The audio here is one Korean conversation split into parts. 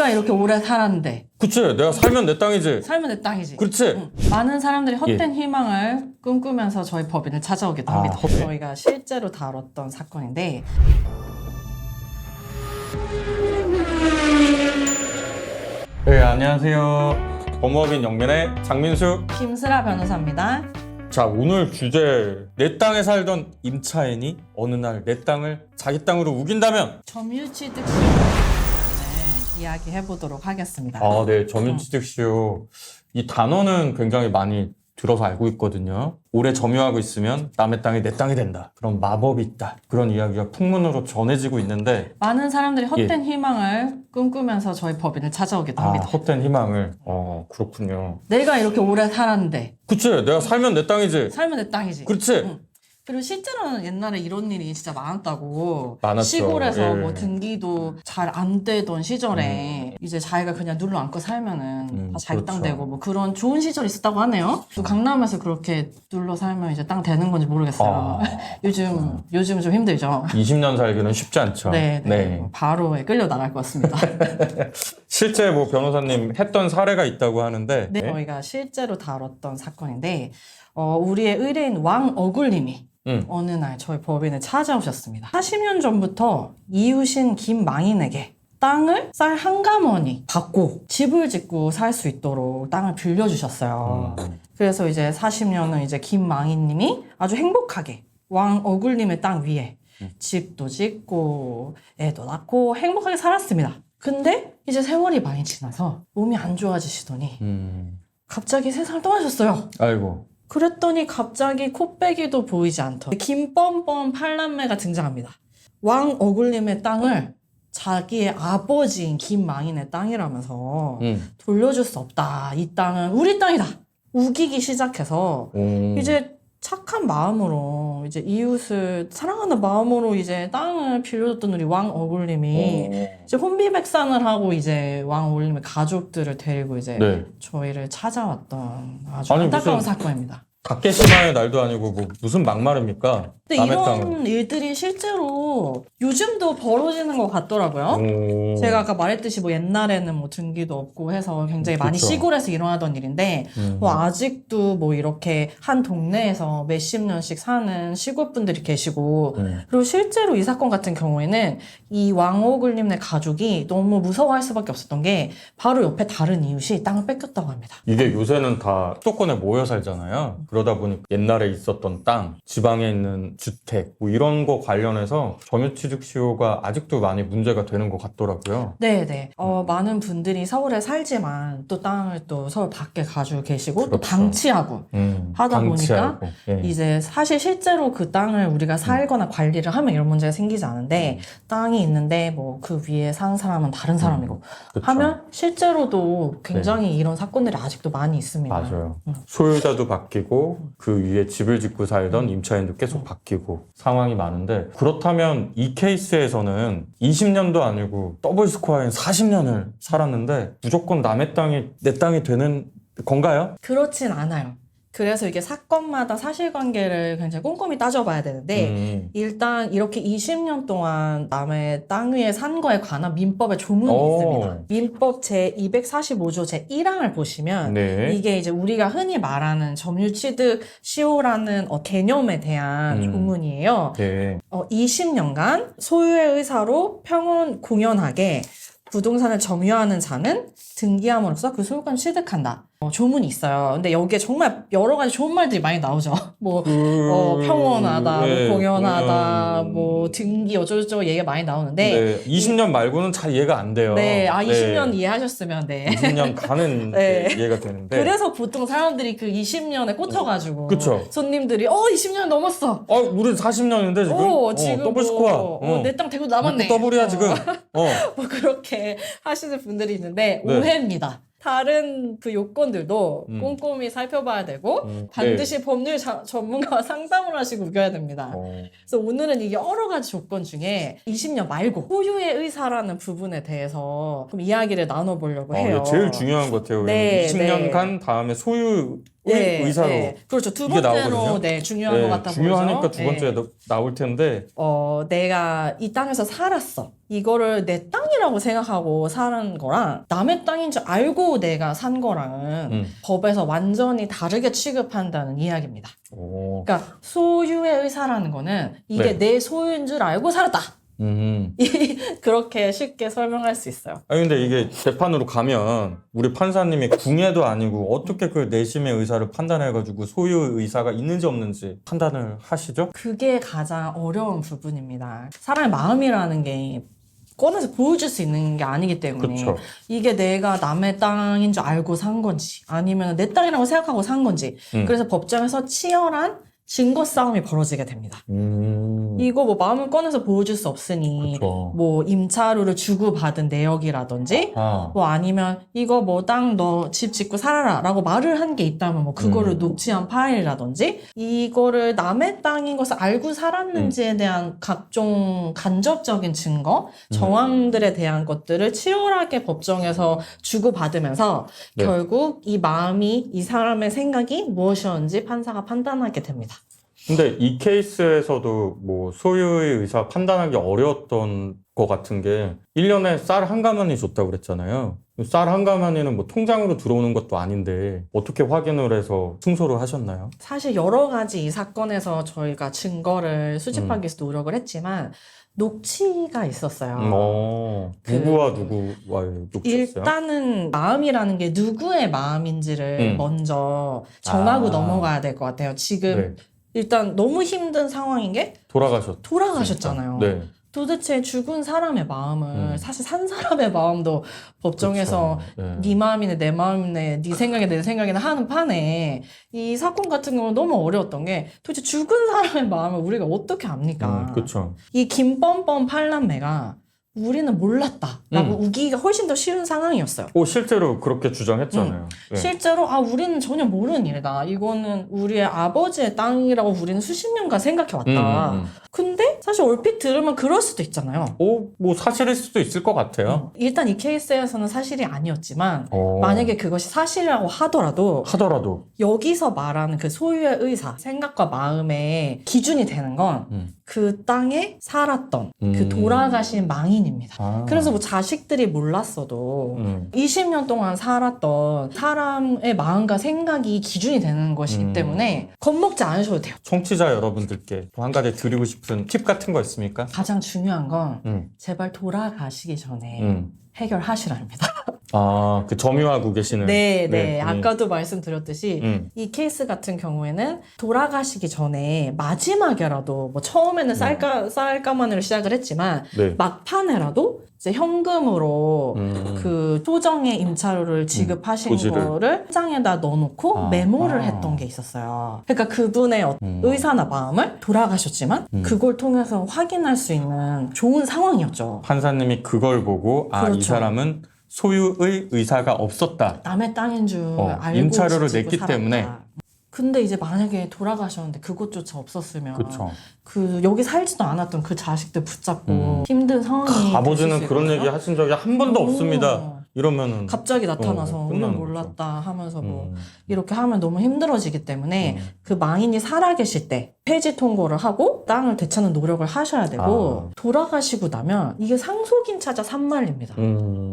내가 이렇게 오래 살았는데. 그치, 내가 살면 내 땅이지. 살면 내 땅이지. 그렇지. 응. 많은 사람들이 헛된 희망을 꿈꾸면서 저희 법인을 찾아오기도 합니다. 헛된. 저희가 실제로 다뤘던 사건인데, 네, 안녕하세요. 법무법인 영면의 장민수. 김슬아 변호사입니다. 자, 오늘 주제, 내 땅에 살던 임차인이 어느 날 내 땅을 자기 땅으로 우긴다면. 점유취득 이야기 해보도록 하겠습니다. 아, 네, 점유취득시효. 이 단어는 굉장히 많이 들어서 알고 있거든요. 오래 점유하고 있으면 남의 땅이 내 땅이 된다. 그런 마법이 있다. 그런 이야기가 풍문으로 전해지고 있는데, 많은 사람들이 헛된 희망을 꿈꾸면서 저희 법인을 찾아오기도 합니다. 헛된 희망을. 그렇군요. 내가 이렇게 오래 살았는데. 그치, 내가 살면 내 땅이지. 살면 내 땅이지. 그렇지. 응. 그리고 실제로는 옛날에 이런 일이 진짜 많았다고. 많았죠. 시골에서 예. 뭐 등기도 잘 안 되던 시절에 이제 자기가 그냥 눌러 앉고 살면은 다 자기 땅 그렇죠. 되고 뭐 그런 좋은 시절이 있었다고 하네요. 또 강남에서 그렇게 눌러 살면 이제 땅 되는 건지 모르겠어요. 요즘 좀 힘들죠. 20년 살기는 쉽지 않죠. 네. 바로 끌려 나갈 것 같습니다. 실제 뭐 변호사님 했던 사례가 있다고 하는데, 네, 저희가 실제로 다뤘던 사건인데, 우리의 의뢰인 왕어굴님이 어느 날 저희 법인에 찾아오셨습니다. 40년 전부터 이웃인 김망인에게 땅을 쌀 한 가머니 받고 집을 짓고 살 수 있도록 땅을 빌려주셨어요. 그래서 이제 40년은 이제 김망인님이 아주 행복하게 왕어굴님의 땅 위에 집도 짓고 애도 낳고 행복하게 살았습니다. 근데 이제 세월이 많이 지나서 몸이 안 좋아지시더니 갑자기 세상을 떠나셨어요. 아이고. 그랬더니 갑자기 코빼기도 보이지 않던 김뻔뻔 팔남매가 등장합니다. 왕어굴님의 땅을 자기의 아버지인 김망인의 땅이라면서 돌려줄 수 없다. 이 땅은 우리 땅이다. 우기기 시작해서 이제 착한 마음으로 이제 이웃을 사랑하는 마음으로 이제 땅을 빌려줬던 우리 왕어굴님이 이제 혼비백산을 하고 이제 왕어굴님의 가족들을 데리고 이제 네. 저희를 찾아왔던 아주 아니, 안타까운 무슨 사건입니다. 갓게시마의 날도 아니고 뭐 무슨 막말입니까? 근데 남의 이런 땅을. 일들이 실제로 요즘도 벌어지는 것 같더라고요. 제가 아까 말했듯이 뭐 옛날에는 뭐 등기도 없고 해서 굉장히 많이 그쵸. 시골에서 일어나던 일인데 뭐 아직도 뭐 이렇게 한 동네에서 몇십 년씩 사는 시골 분들이 계시고 그리고 실제로 이 사건 같은 경우에는 이 왕오글님네 가족이 너무 무서워할 수밖에 없었던 게 바로 옆에 다른 이웃이 땅을 뺏겼다고 합니다. 이게 요새는 다 수도권에 모여 살잖아요. 그러다 보니까 옛날에 있었던 땅, 지방에 있는 주택, 뭐 이런 거 관련해서 점유취득시효가 아직도 많이 문제가 되는 것 같더라고요. 네네. 많은 분들이 서울에 살지만 또 땅을 또 서울 밖에 가지고 계시고 또 그렇죠. 방치하고 하다 방치하고. 보니까 예. 이제 사실 실제로 그 땅을 우리가 살거나 관리를 하면 이런 문제가 생기지 않은데 땅이 있는데 뭐 그 위에 사는 사람은 다른 사람이고 그쵸. 하면 실제로도 굉장히 이런 사건들이 아직도 많이 있습니다. 맞아요. 소유자도 바뀌고 그 위에 집을 짓고 살던 임차인도 계속 바뀌고 상황이 많은데, 그렇다면 이 케이스에서는 20년도 아니고 더블 스코어인 40년을 살았는데 무조건 남의 땅이 내 땅이 되는 건가요? 그렇진 않아요. 그래서 이게 사건마다 사실관계를 굉장히 꼼꼼히 따져봐야 되는데 일단 이렇게 20년 동안 남의 땅 위에 산 거에 관한 민법의 조문이 있습니다. 민법 제245조 제1항을 보시면 네. 이게 이제 우리가 흔히 말하는 점유취득 시효라는 개념에 대한 조문이에요. 네. 20년간 소유의 의사로 평온 공연하게 부동산을 점유하는 자는 등기함으로써 그 소유권을 취득한다. 조문이 있어요. 근데 여기에 정말 여러 가지 좋은 말들이 많이 나오죠. 뭐, 평온하다, 네, 뭐 공연하다, 뭐 등기 어쩌고저쩌고 얘기가 많이 나오는데. 네, 20년 말고는 잘 이해가 안 돼요. 네, 20년 이해하셨으면, 네. 20년 가는 네. 이해가 되는데. 그래서 보통 사람들이 그 20년에 꽂혀가지고. 그쵸. 손님들이, 20년 넘었어. 우리 40년인데 지금? 지금 더블 스코어. 내 땅 되고 남았네. 더블이야 지금. 뭐 그렇게 하시는 분들이 있는데 네. 오해입니다. 다른 그 요건들도 꼼꼼히 살펴봐야 되고 반드시 법률 전문가와 상담을 하시고 우겨야 됩니다. 그래서 오늘은 이 여러 가지 조건 중에 20년 말고 소유의 의사라는 부분에 대해서 좀 이야기를 나눠보려고 해요. 제일 중요한 것 같아요. 네, 20년간 다음에 소유 의사로 그렇죠. 두 이게 번째로 나오거든요. 네, 중요한 것 같아 중요하니까 보이죠. 두 번째에 나올 텐데 내가 이 땅에서 살았어. 이거를 내 땅이라고 생각하고 사는 거랑 남의 땅인 줄 알고 내가 산 거랑은 법에서 완전히 다르게 취급한다는 이야기입니다. 오. 그러니까 소유의 의사라는 거는 이게 네. 내 소유인 줄 알고 살았다. 그렇게 쉽게 설명할 수 있어요. 아니 근데 이게 재판으로 가면 우리 판사님이 궁예도 아니고 어떻게 그 내심의 의사를 판단해가지고 소유 의사가 있는지 없는지 판단을 하시죠? 그게 가장 어려운 부분입니다. 사람의 마음이라는 게 꺼내서 보여줄 수 있는 게 아니기 때문에 그쵸. 이게 내가 남의 땅인 줄 알고 산 건지 아니면 내 땅이라고 생각하고 산 건지 그래서 법정에서 치열한 증거 싸움이 벌어지게 됩니다. 이거 뭐 마음을 꺼내서 보여줄 수 없으니 그쵸. 뭐 임차료를 주고받은 내역이라든지 뭐 아니면 이거 뭐 땅 너 집 짓고 살아라 라고 말을 한 게 있다면 뭐 그거를 녹취한 파일이라든지 이거를 남의 땅인 것을 알고 살았는지에 대한 각종 간접적인 증거 정황들에 대한 것들을 치열하게 법정에서 주고받으면서 네. 결국 이 마음이 이 사람의 생각이 무엇이었는지 판사가 판단하게 됩니다. 근데 이 케이스에서도 뭐 소유의 의사 판단하기 어려웠던 것 같은 게 1년에 쌀 한 가마니 줬다고 그랬잖아요. 쌀 한 가마니는 뭐 통장으로 들어오는 것도 아닌데 어떻게 확인을 해서 승소를 하셨나요? 사실 여러 가지 이 사건에서 저희가 증거를 수집하기 위해서 노력을 했지만 녹취가 있었어요. 누구와 누구와의 녹취였어요? 일단은 마음이라는 게 누구의 마음인지를 먼저 정하고 넘어가야 될 것 같아요. 지금 네. 일단 너무 힘든 상황인 게 돌아가셨잖아요. 네. 도대체 죽은 사람의 마음을 사실 산 사람의 마음도 법정에서 그쵸. 네 마음이네 내 마음이네 네 생각이네 내 생각이네 하는 판에 이 사건 같은 경우는 너무 어려웠던 게 도대체 죽은 사람의 마음을 우리가 어떻게 압니까? 그렇죠. 이 김뻔뻔 팔남매가 우리는 몰랐다라고 우기기가 훨씬 더 쉬운 상황이었어요. 실제로 그렇게 주장했잖아요. 네. 실제로 우리는 전혀 모르는 일이다. 이거는 우리의 아버지의 땅이라고 우리는 수십 년간 생각해 왔다. 근데 사실 얼핏 들으면 그럴 수도 있잖아요. 뭐 사실일 수도 있을 것 같아요. 일단 이 케이스에서는 사실이 아니었지만 어. 만약에 그것이 사실이라고 하더라도 여기서 말하는 그 소유의 의사, 생각과 마음의 기준이 되는 건 그 땅에 살았던 그 돌아가신 망인입니다. 그래서 뭐 자식들이 몰랐어도 20년 동안 살았던 사람의 마음과 생각이 기준이 되는 것이기 때문에 겁먹지 않으셔도 돼요. 청취자 여러분들께 또 한 가지 드리고 싶은 팁 같은 거 있습니까? 가장 중요한 건 제발 돌아가시기 전에 해결하시라입니다. 그 점유하고 계시는. 네. 아까도 말씀드렸듯이 이 케이스 같은 경우에는 돌아가시기 전에 마지막에라도 뭐 처음에는 쌀가마니로 시작을 했지만 네. 막판에라도 이제 현금으로 그 소정의 임차료를 지급하신 고지를. 거를 통장에다 넣어놓고 메모를 했던 게 있었어요. 그러니까 그분의 의사나 마음을 돌아가셨지만 그걸 통해서 확인할 수 있는 좋은 상황이었죠. 판사님이 그걸 보고 이 그렇죠. 사람은 소유의 의사가 없었다. 남의 땅인 줄 알고 임차료를 지지고 냈기 살았다. 때문에. 근데 이제 만약에 돌아가셨는데 그것조차 없었으면 그쵸. 그 여기 살지도 않았던 그 자식들 붙잡고 힘든 상황이 아버지는 됐을 수 그런 있거든요. 얘기 하신 적이 한 번도 없습니다. 이러면은 갑자기 나타나서 우리는 끝나는 몰랐다 하면서 뭐 이렇게 하면 너무 힘들어지기 때문에 그 망인이 살아계실 때 폐지 통고를 하고 땅을 되찾는 노력을 하셔야 되고 돌아가시고 나면 이게 상속인차자 산말입니다.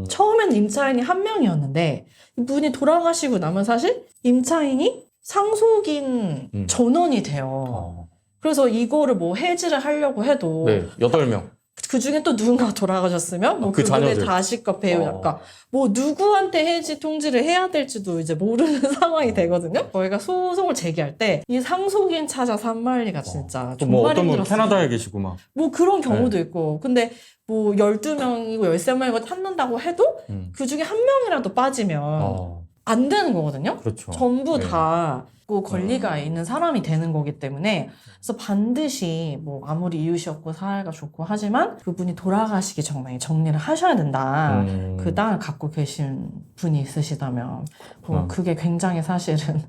처음에는 임차인이 한 명이었는데 이분이 돌아가시고 나면 사실 임차인이 상속인 전원이 돼요. 그래서 이거를 뭐 해지를 하려고 해도 네, 8명. 그 중에 또 누군가 돌아가셨으면 뭐 그 그분의 자녀들. 자식과 배우니까 뭐 누구한테 해지 통지를 해야 될지도 이제 모르는 상황이 되거든요. 저희가 소송을 제기할 때 이 상속인 찾아 산말리가 진짜 또 뭐 정말 어떤 분 힘들었어요. 캐나다에 계시고 막. 뭐 그런 경우도 있고 근데 뭐 12명이고 13명이고 찾는다고 해도 그 중에 한 명이라도 빠지면 안 되는 거거든요. 그렇죠. 전부 다 그 권리가 있는 사람이 되는 거기 때문에 그래서 반드시 뭐 아무리 이웃이었고 사이가 좋고 하지만 그분이 돌아가시기 전에 정리를 하셔야 된다. 그 땅을 갖고 계신 분이 있으시다면 뭐 그게 굉장히 사실은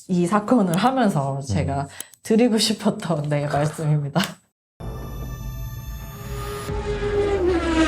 이 사건을 하면서 제가 드리고 싶었던 말씀입니다.